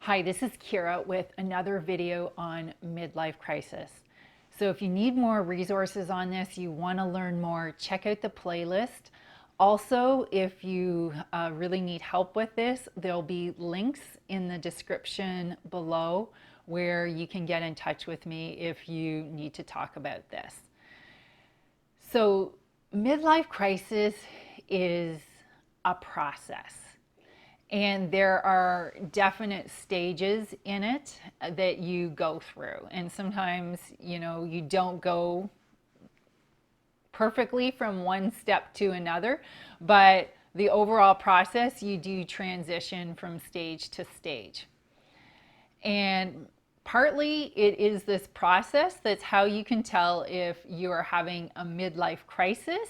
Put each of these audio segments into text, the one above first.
Hi, this is Kira with another video on midlife crisis. So if you need more resources on this, you want to learn more, check out the playlist. Also, if you really need help with this, there'll be links in the description below where you can get in touch with me if you need to talk about this. So midlife crisis is a process. And there are definite stages in it that you go through. And sometimes, you don't go perfectly from one step to another, but the overall process, you do transition from stage to stage. And partly it is this process that's how you can tell if you are having a midlife crisis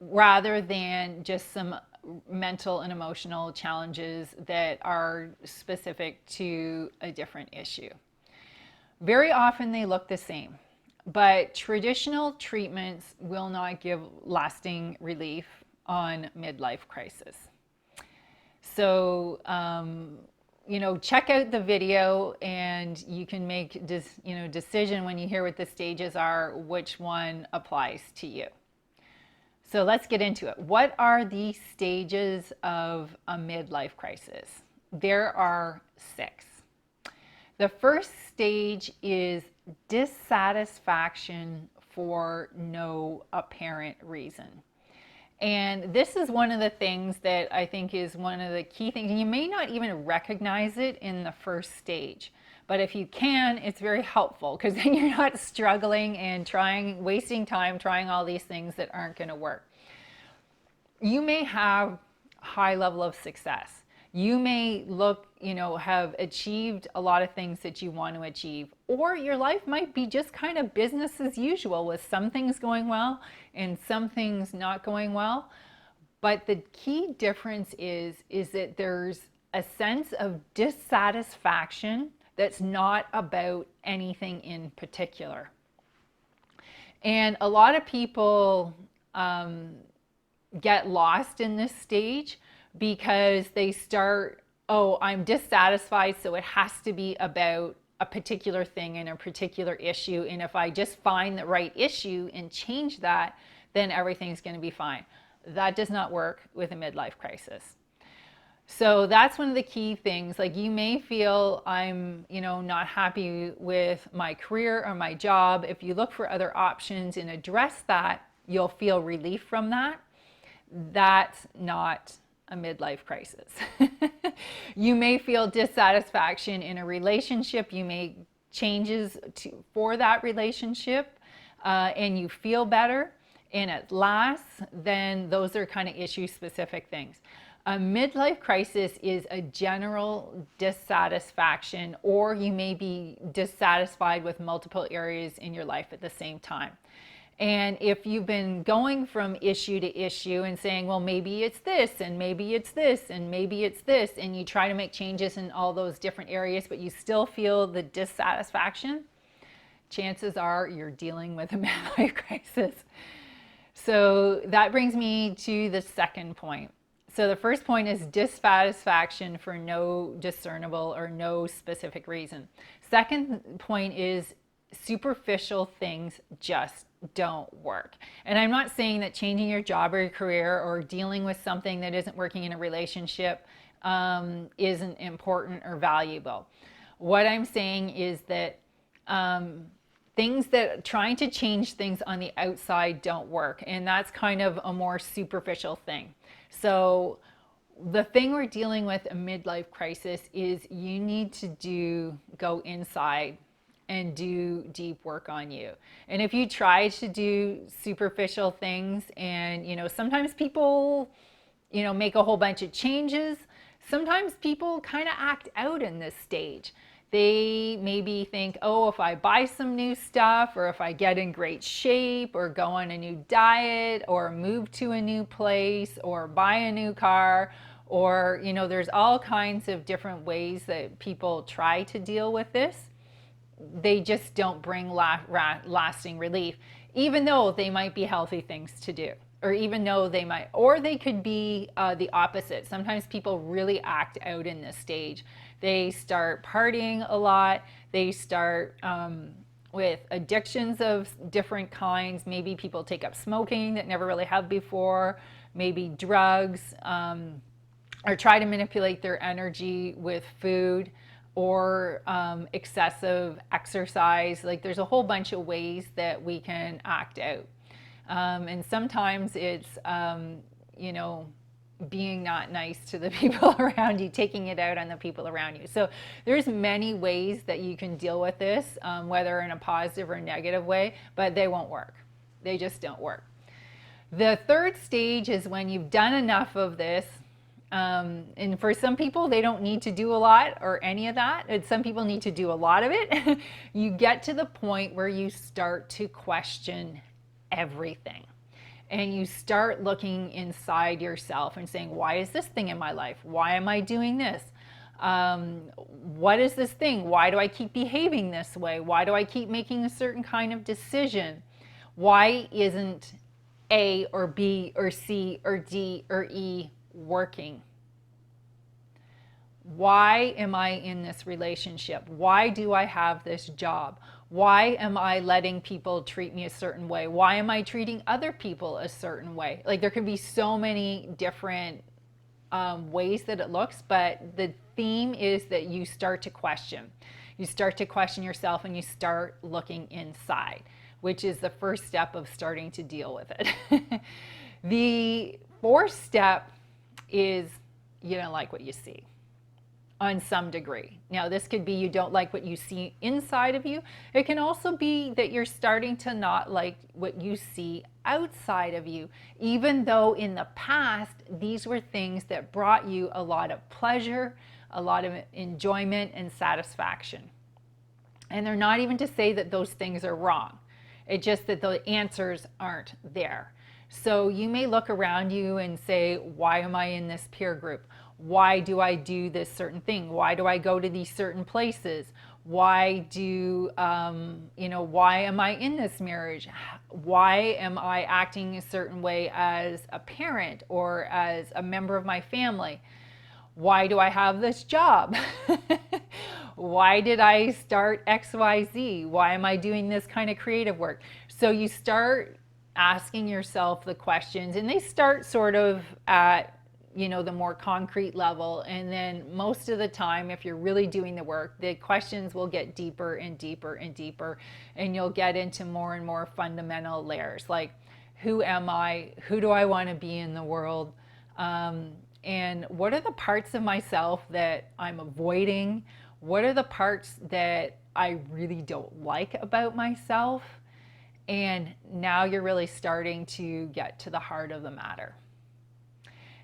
rather than just some mental and emotional challenges that are specific to a different issue. Very often they look the same, but traditional treatments will not give lasting relief on midlife crisis. So, check out the video and you can make decision when you hear what the stages are, which one applies to you. So let's get into it. What are the stages of a midlife crisis? There are 6. The first stage is dissatisfaction for no apparent reason. And this is one of the things that I think is one of the key things. You may not even recognize it in the first stage. But if you can, it's very helpful because then you're not struggling and wasting time trying all these things that aren't going to work. You may have a high level of success. You may have achieved a lot of things that you want to achieve, or your life might be just kind of business as usual with some things going well and some things not going well. But the key difference is that there's a sense of dissatisfaction that's not about anything in particular. And a lot of people get lost in this stage because they start, I'm dissatisfied, so it has to be about a particular thing and a particular issue. And if I just find the right issue and change that, then everything's going to be fine. That does not work with a midlife crisis. So that's one of the key things. Like you may feel I'm, not happy with my career or my job. If you look for other options and address that, you'll feel relief from that. That's not a midlife crisis. You may feel dissatisfaction in a relationship. You may changes for that relationship and you feel better and it lasts. Then those are kind of issue specific things. A midlife crisis is a general dissatisfaction, or you may be dissatisfied with multiple areas in your life at the same time. And if you've been going from issue to issue and saying, well, maybe it's this, and maybe it's this, and maybe it's this, and you try to make changes in all those different areas, but you still feel the dissatisfaction, chances are you're dealing with a midlife crisis. So that brings me to the second point. So the first point is dissatisfaction for no discernible or no specific reason. Second point is superficial things just don't work. And I'm not saying that changing your job or your career or dealing with something that isn't working in a relationship isn't important or valuable. What I'm saying is that things that trying to change things on the outside don't work. And that's kind of a more superficial thing. So the thing we're dealing with a midlife crisis is you need to go inside and do deep work on you. And if you try to do superficial things and, sometimes people, make a whole bunch of changes. Sometimes people kind of act out in this stage. They maybe think, if I buy some new stuff, or if I get in great shape, or go on a new diet, or move to a new place, or buy a new car, or, there's all kinds of different ways that people try to deal with this. They just don't bring lasting relief, even though they might be healthy things to do, or even though they might, or they could be the opposite. Sometimes people really act out in this stage. They start partying a lot. They start with addictions of different kinds. Maybe people take up smoking that never really have before, maybe drugs, or try to manipulate their energy with food, or excessive exercise. Like there's a whole bunch of ways that we can act out. And sometimes it's, being not nice to the people around you, taking it out on the people around you. So there's many ways that you can deal with this, whether in a positive or negative way, but they won't work. They just don't work. The third stage is when you've done enough of this. And for some people, they don't need to do a lot or any of that. And some people need to do a lot of it. You get to the point where you start to question everything. And you start looking inside yourself and saying, why is this thing in my life? Why am I doing this? What is this thing? Why do I keep behaving this way? Why do I keep making a certain kind of decision? Why isn't A or B or C or D or E working? Why am I in this relationship? Why do I have this job? Why am I letting people treat me a certain way? Why am I treating other people a certain way? Like there could be so many different ways that it looks, but the theme is that you start to question. You start to question yourself and you start looking inside, which is the first step of starting to deal with it. The fourth step is you don't like what you see on some degree. Now, this could be you don't like what you see inside of you. It can also be that you're starting to not like what you see outside of you, even though in the past, these were things that brought you a lot of pleasure, a lot of enjoyment and satisfaction. And they're not even to say that those things are wrong. It's just that the answers aren't there. So you may look around you and say, why am I in this peer group? Why do I do this certain thing? Why do I go to these certain places? Why do, why am I in this marriage? Why am I acting a certain way as a parent or as a member of my family? Why do I have this job? Why did I start XYZ? Why am I doing this kind of creative work? So you start asking yourself the questions, and they start sort of at the more concrete level, and then most of the time, if you're really doing the work, the questions will get deeper and deeper and deeper, and you'll get into more and more fundamental layers, like who am I, who do I want to be in the world, and what are the parts of myself that I'm avoiding, what are the parts that I really don't like about myself. And now you're really starting to get to the heart of the matter.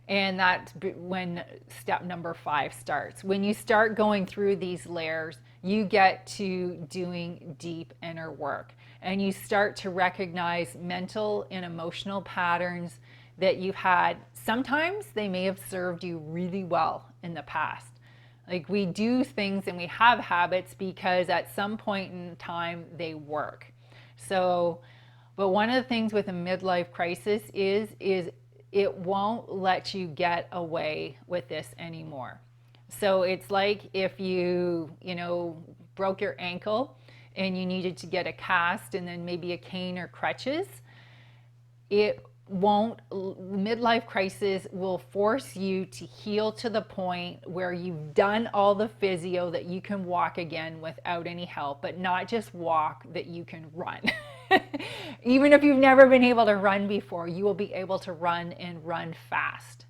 And that's when step number 5 starts. When you start going through these layers, you get to doing deep inner work. And you start to recognize mental and emotional patterns that you've had. Sometimes they may have served you really well in the past. Like we do things and we have habits because at some point in time they work. So, but one of the things with a midlife crisis is it won't let you get away with this anymore. So it's like if you broke your ankle and you needed to get a cast and then maybe a cane or crutches, midlife crisis will force you to heal to the point where you've done all the physio that you can walk again without any help, but not just walk, that you can run. Even if you've never been able to run before, you will be able to run and run fast.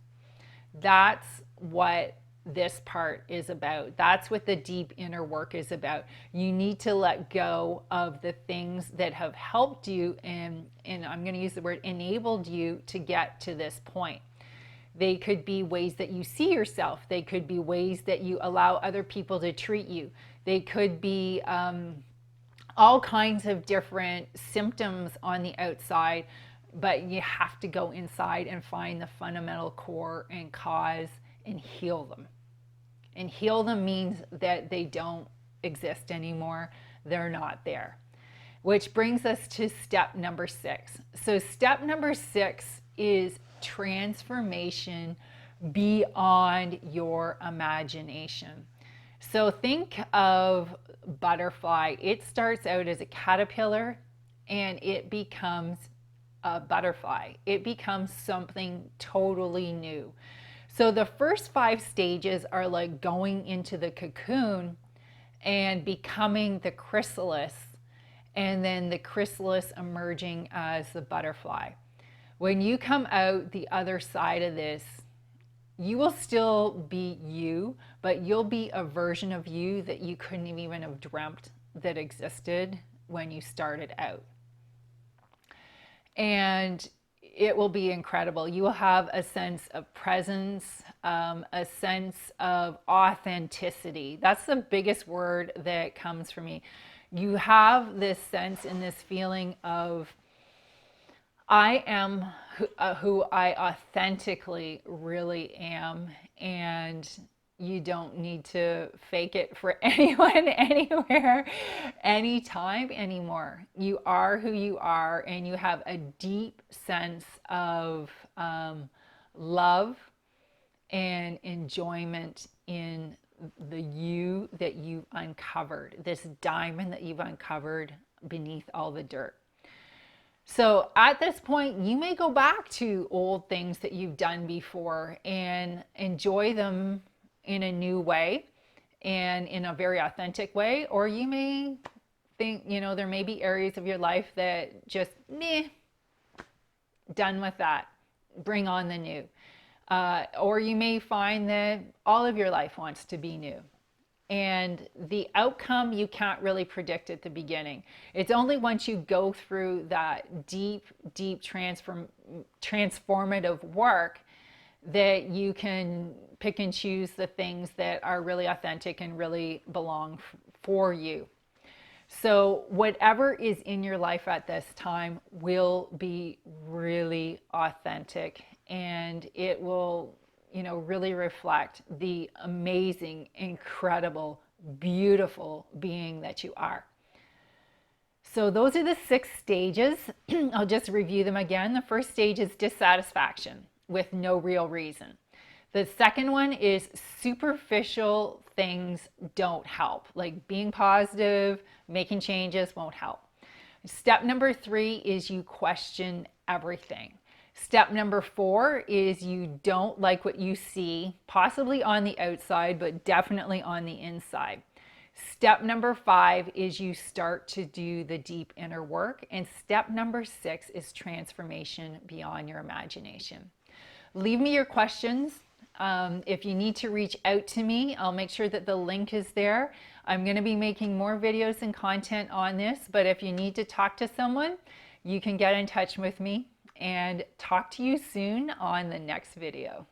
That's what this part is about. That's what the deep inner work is about. You need to let go of the things that have helped you and I'm going to use the word enabled you to get to this point. They could be ways that you see yourself. They could be ways that you allow other people to treat you. They could be all kinds of different symptoms on the outside, but you have to go inside and find the fundamental core and cause and heal them. And heal them means that they don't exist anymore. They're not there. Which brings us to step number 6. So step number 6 is transformation beyond your imagination. So think of butterfly. It starts out as a caterpillar and it becomes a butterfly. It becomes something totally new. So the first 5 stages are like going into the cocoon and becoming the chrysalis, and then the chrysalis emerging as the butterfly. When you come out the other side of this, you will still be you, but you'll be a version of you that you couldn't even have dreamt that existed when you started out. And it will be incredible. You will have a sense of presence, a sense of authenticity. That's the biggest word that comes from me. You have this sense and this feeling of, I am who I authentically really am, and you don't need to fake it for anyone, anywhere, anytime anymore. You are who you are, and you have a deep sense of love and enjoyment in the you that you've uncovered, this diamond that you've uncovered beneath all the dirt. So at this point, you may go back to old things that you've done before and enjoy them in a new way and in a very authentic way. Or you may think, there may be areas of your life that just, meh, done with that. Bring on the new. Or you may find that all of your life wants to be new. And the outcome you can't really predict at the beginning. It's only once you go through that deep, deep transformative work that you can pick and choose the things that are really authentic and really belong for you. So whatever is in your life at this time will be really authentic, and it will really reflect the amazing, incredible, beautiful being that you are. So those are the 6 stages. I'll just review them again. The first stage is dissatisfaction with no real reason. The second one is superficial things don't help, like being positive, making changes won't help. Step number 3 is you question everything. Step number 4 is you don't like what you see, possibly on the outside, but definitely on the inside. Step number 5 is you start to do the deep inner work. And step number 6 is transformation beyond your imagination. Leave me your questions. If you need to reach out to me, I'll make sure that the link is there. I'm going to be making more videos and content on this, but if you need to talk to someone, you can get in touch with me. And talk to you soon on the next video.